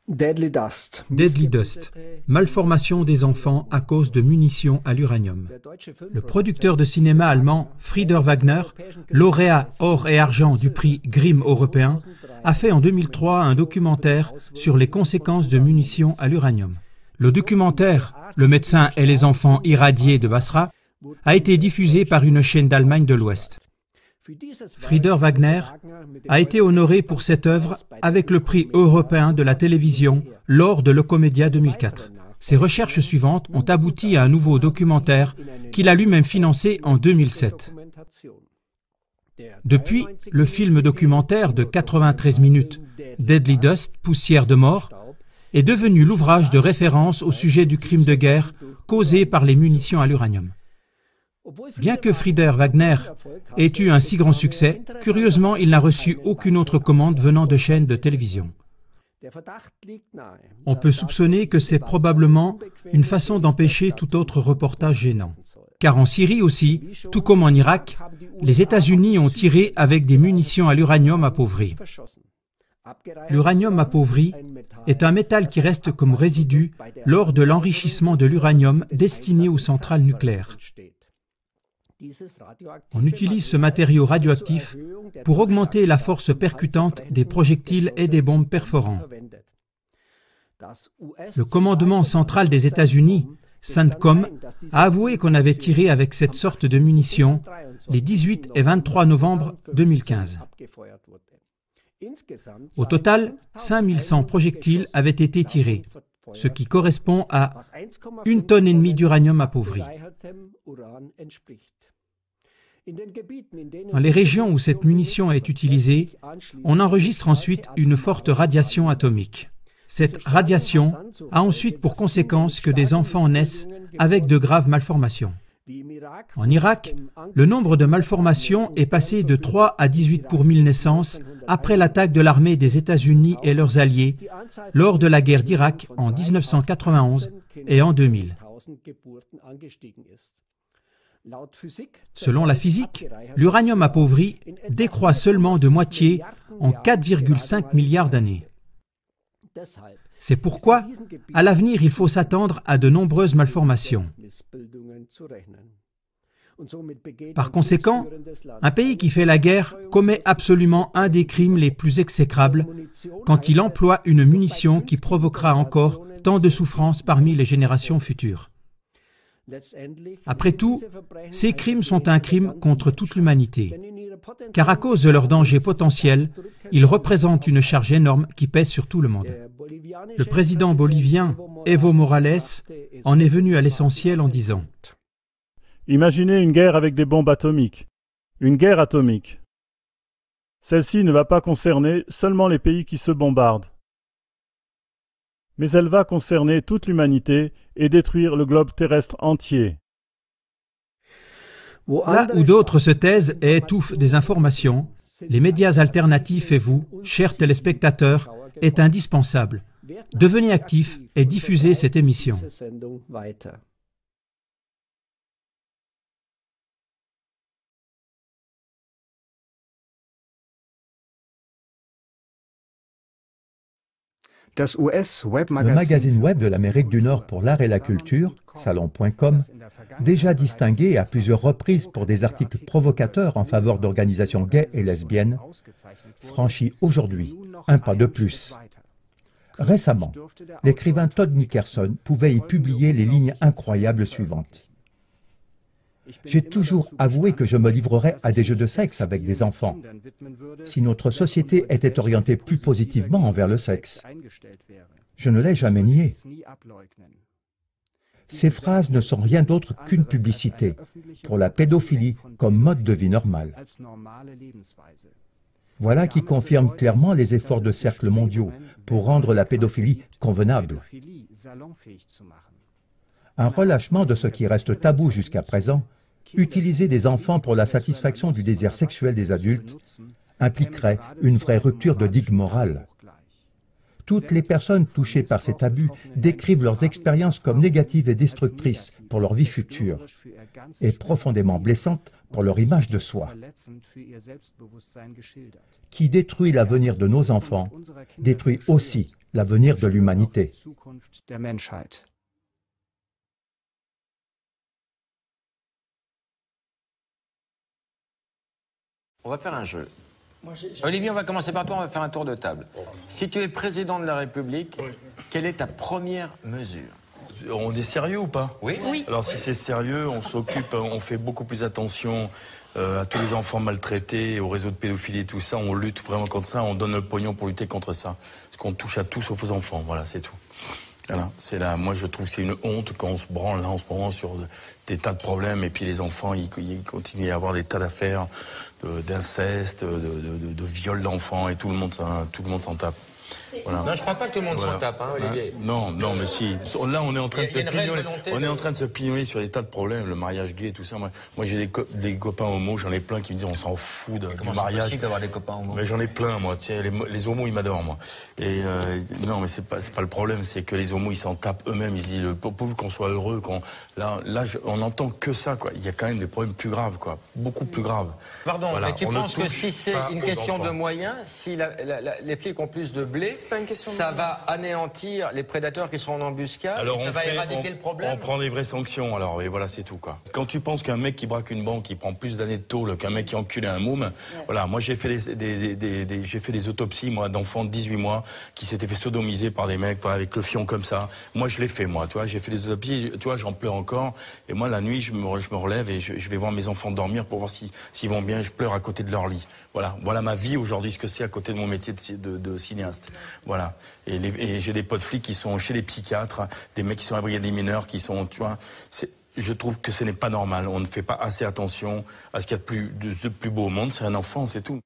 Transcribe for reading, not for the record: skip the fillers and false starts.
Deadly Dust. Deadly Dust, malformation des enfants à cause de munitions à l'uranium. Le producteur de cinéma allemand Frieder Wagner, lauréat or et argent du prix Grimm européen, a fait en 2003 un documentaire sur les conséquences de munitions à l'uranium. Le documentaire « Le médecin et les enfants irradiés de Basra » a été diffusé par une chaîne d'Allemagne de l'Ouest. Frieder Wagner a été honoré pour cette œuvre avec le prix européen de la télévision lors de l'Ocomédia 2004. Ses recherches suivantes ont abouti à un nouveau documentaire qu'il a lui-même financé en 2007. Depuis, le film documentaire de 93 minutes « Deadly Dust, poussière de mort » est devenu l'ouvrage de référence au sujet du crime de guerre causé par les munitions à l'uranium. Bien que Frieder Wagner ait eu un si grand succès, curieusement, il n'a reçu aucune autre commande venant de chaînes de télévision. On peut soupçonner que c'est probablement une façon d'empêcher tout autre reportage gênant. Car en Syrie aussi, tout comme en Irak, les États-Unis ont tiré avec des munitions à l'uranium appauvri. L'uranium appauvri est un métal qui reste comme résidu lors de l'enrichissement de l'uranium destiné aux centrales nucléaires. On utilise ce matériau radioactif pour augmenter la force percutante des projectiles et des bombes perforants. Le commandement central des États-Unis, CENTCOM, a avoué qu'on avait tiré avec cette sorte de munitions les 18 et 23 novembre 2015. Au total, 5100 projectiles avaient été tirés, ce qui correspond à 1,5 tonne d'uranium appauvri. Dans les régions où cette munition est utilisée, on enregistre ensuite une forte radiation atomique. Cette radiation a ensuite pour conséquence que des enfants naissent avec de graves malformations. En Irak, le nombre de malformations est passé de 3 à 18 pour 1000 naissances après l'attaque de l'armée des États-Unis et leurs alliés lors de la guerre d'Irak en 1991 et en 2000. Selon la physique, l'uranium appauvri décroît seulement de moitié en 4,5 milliards d'années. C'est pourquoi, à l'avenir, il faut s'attendre à de nombreuses malformations. Par conséquent, un pays qui fait la guerre commet absolument un des crimes les plus exécrables quand il emploie une munition qui provoquera encore tant de souffrances parmi les générations futures. Après tout, ces crimes sont un crime contre toute l'humanité, car à cause de leur danger potentiel, ils représentent une charge énorme qui pèse sur tout le monde. Le président bolivien Evo Morales en est venu à l'essentiel en disant « Imaginez une guerre avec des bombes atomiques, une guerre atomique. Celle-ci ne va pas concerner seulement les pays qui se bombardent, mais elle va concerner toute l'humanité et détruire le globe terrestre entier. » Là où d'autres se taisent et étouffent des informations, les médias alternatifs et vous, chers téléspectateurs, est indispensable. Devenez actifs et diffusez cette émission. Le magazine web de l'Amérique du Nord pour l'art et la culture, Salon.com, déjà distingué à plusieurs reprises pour des articles provocateurs en faveur d'organisations gays et lesbiennes, franchit aujourd'hui un pas de plus. Récemment, l'écrivain Todd Nickerson pouvait y publier les lignes incroyables suivantes. J'ai toujours avoué que je me livrerais à des jeux de sexe avec des enfants, si notre société était orientée plus positivement envers le sexe. Je ne l'ai jamais nié. Ces phrases ne sont rien d'autre qu'une publicité pour la pédophilie comme mode de vie normal. Voilà qui confirme clairement les efforts de cercles mondiaux pour rendre la pédophilie convenable. Un relâchement de ce qui reste tabou jusqu'à présent, utiliser des enfants pour la satisfaction du désir sexuel des adultes, impliquerait une vraie rupture de digue morale. Toutes les personnes touchées par cet abus décrivent leurs expériences comme négatives et destructrices pour leur vie future et profondément blessantes pour leur image de soi. Qui détruit l'avenir de nos enfants, détruit aussi l'avenir de l'humanité. On va faire un jeu. Olivier, on va commencer par toi, on va faire un tour de table. Si tu es président de la République, quelle est ta première mesure? On est sérieux ou pas? Oui. Alors si c'est sérieux, on s'occupe, on fait beaucoup plus attention à tous les enfants maltraités, au réseau de pédophilie et tout ça. On lutte vraiment contre ça, on donne le pognon pour lutter contre ça. Parce qu'on touche à tout sauf aux enfants, voilà, c'est tout. Voilà, moi je trouve que c'est une honte quand on se branle là en ce moment sur des tas de problèmes et puis les enfants ils continuent à avoir des tas d'affaires d'inceste, de viol d'enfants et tout le monde s'en tape. Voilà. Non, je crois pas que tout le monde s'en tape, hein, Olivier. Non, mais si. Là, on est en train de se pignoler. On est en train de se pignoler sur des tas de problèmes, le mariage gay, tout ça. Moi j'ai des copains homos, j'en ai plein qui me disent on s'en fout du mariage. C'est d'avoir des copains homos. Mais j'en ai plein, moi. Tiens, les homos, ils m'adorent, moi. Et non, mais c'est pas le problème, c'est que les homos, ils s'en tapent eux-mêmes. Ils se disent, pourvu qu'on soit heureux, on entend que ça, quoi. Il y a quand même des problèmes plus graves, quoi. Beaucoup plus graves. Pardon, voilà, mais tu penses que si c'est une question de moyens, si les flics ont plus de blé, ça va anéantir les prédateurs qui sont en embuscade, alors ça va éradiquer le problème? On prend des vraies sanctions, alors, et voilà, c'est tout, quoi. Quand tu penses qu'un mec qui braque une banque, il prend plus d'années de tôle qu'un mec qui encule un môme, voilà, moi j'ai fait des autopsies, moi, d'enfants de 18 mois qui s'étaient fait sodomiser par des mecs, avec le fion comme ça. Moi, je l'ai fait, moi, tu vois, j'ai fait des autopsies, tu vois, j'en pleure encore, et moi, la nuit, je me relève et je vais voir mes enfants dormir pour voir s'ils vont bien, je pleure à côté de leur lit. Voilà ma vie aujourd'hui, ce que c'est à côté de mon métier de cinéaste. Voilà. Et j'ai des potes flics qui sont chez les psychiatres, des mecs qui sont à la brigade des mineurs, qui sont, tu vois, je trouve que ce n'est pas normal. On ne fait pas assez attention à ce qu'il y a de plus beau au monde, c'est un enfant, c'est tout.